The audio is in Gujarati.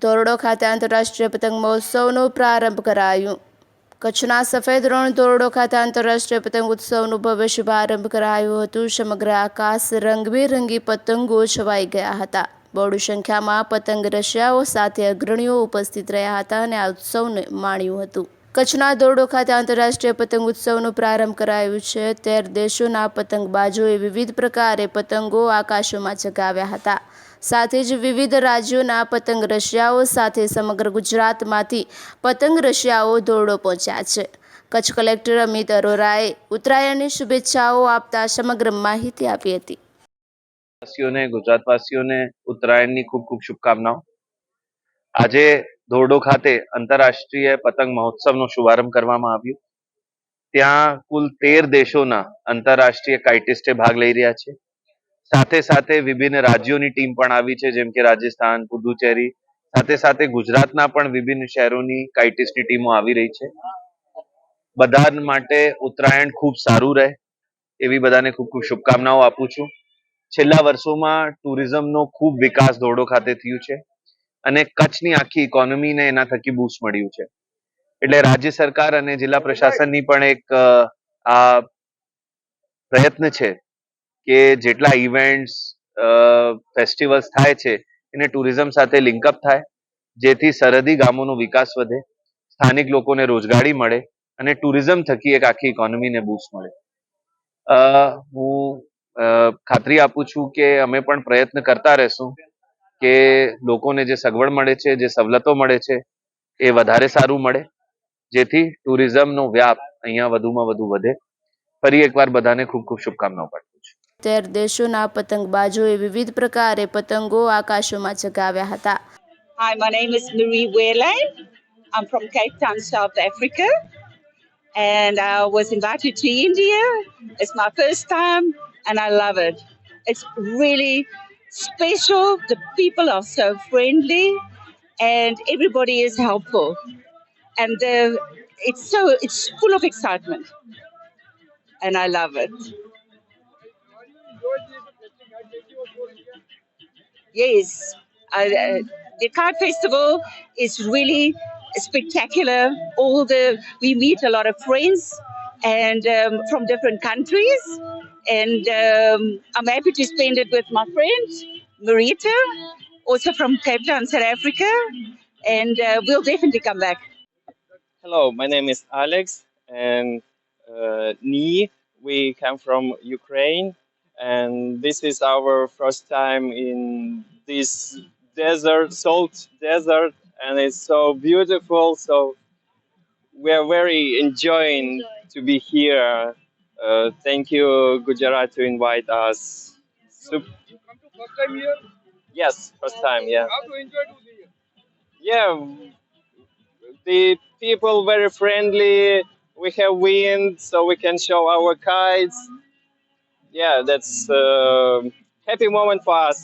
ધોરડો ખાતે આંતરરાષ્ટ્રીય પતંગ મહોત્સવનો પ્રારંભ કરાયો. કચ્છના સફેદ રણ ધોરડો ખાતે આંતરરાષ્ટ્રીય પતંગ ઉત્સવનું ભવ્ય શુભારંભ કરાયું હતું. સમગ્ર આકાશ રંગબેરંગી પતંગો છવાઈ ગયા હતા. બહોળી સંખ્યામાં પતંગ રશિયાઓ સાથે અગ્રણીઓ ઉપસ્થિત રહ્યા હતા અને આ ઉત્સવને માણ્યું હતું. કચ્છના ધોરડો ખાતે આંતરરાષ્ટ્રીય પતંગ ઉત્સવનો પ્રારંભ કરાયું છે. 13 દેશોના પતંગબાજોએ વિવિધ પ્રકારે પતંગો આકાશોમાં ચગાવ્યા હતા. સાથે જ વિવિધ રાજ્યોના પતંગ રશિયાઓ સાથે સમગ્ર ગુજરાતમાંથી પતંગ રશિયાઓ ધોરડો પહોંચ્યા છે. કચ્છ કલેક્ટર અમિત અરોરાએ ઉત્તરાયણની શુભેચ્છાઓ આપતા સમગ્ર માહિતી આપી હતી. ગુજરાતવાસીઓને ઉત્તરાયણની ખૂબ ખૂબ શુભકામનાઓ. આજે ધોરડો ખાતે આંતરરાષ્ટ્રીય પતંગ મહોત્સવનો શુભારંભ કરવામાં આવ્યો. ત્યાં કુલ 13 દેશોના આંતરરાષ્ટ્રીય કાઇટિસ્ટે ભાગ લઈ રહ્યા છે. સાથે સાથે વિભિન્ન રાજ્યોની ટીમ પણ આવી છે, જેમ કે રાજસ્થાન, પુદુચેરી, સાથે સાથે ગુજરાતના પણ વિભિન્ન શહેરોની કાઇટિસ્ટની ટીમો આવી રહી છે. બધા માટે ઉત્તરાયણ ખૂબ સારું રહે એવી બધાને ખૂબ ખૂબ શુભકામનાઓ આપું છું. છેલ્લા વર્ષોમાં ટુરિઝમનો ખૂબ વિકાસ ધોરડો ખાતે થયું છે અને કચ્છની આખી ઇકોનોમીને એના થકી બૂસ્ટ મળ્યું છે. એટલે રાજ્ય સરકાર અને જિલ્લા પ્રશાસનની પણ એક આ પ્રયત્ન છે કે જેટલા ઇવેન્ટ્સ ફેસ્ટિવલ્સ થાય છે એને ટુરિઝમ સાથે લિંકઅપ થાય, જેથી સરહદી ગામોનો વિકાસ વધે, સ્થાનિક લોકોને રોજગારી મળે અને ટુરિઝમ થકી એક આખી ઇકોનોમીને બૂસ્ટ મળે. હું ખાતરી આપું છું કે અમે પણ પ્રયત્ન કરતા રહેશું કે લોકોને જે સગવડ મળે છે, જે સવલતો મળે છે એ વધારે સારું મળે, જેથી ટુરિઝમનો વ્યાપ અહીંયા વધુમાં વધુ વધે. ફરી એકવાર બધાને ખૂબ ખૂબ શુભકામનાઓ પાઠવું છું. 13 દેશોના પતંગબાજોએ વિવિધ પ્રકારે પતંગો આકાશોમાં ચગાવ્યા હતા. Hi, my name is Marie Wele. I'm from Cape Town, South Africa, and I was invited to India. It's my first time, and I love it. It's really special. The people are so friendly, and everybody is helpful, and it's full of excitement, and I love it. Yes, the Kite Festival is really spectacular. We meet a lot of friends and from different countries, and I'm happy to spend it with my friend Marita, also from Cape Town, South Africa, and we'll definitely come back. Hello, my name is Alex, and we come from Ukraine, and this is our first time in this desert, salt desert, and it's so beautiful. So we are very enjoying to be here. Thank you, Gujarat, to invite us. You come to first time here? Yes, first time. Yeah. How to enjoy to be here? Yeah, the people very friendly. We have wind, so we can show our kites. Yeah, that's a happy moment for us.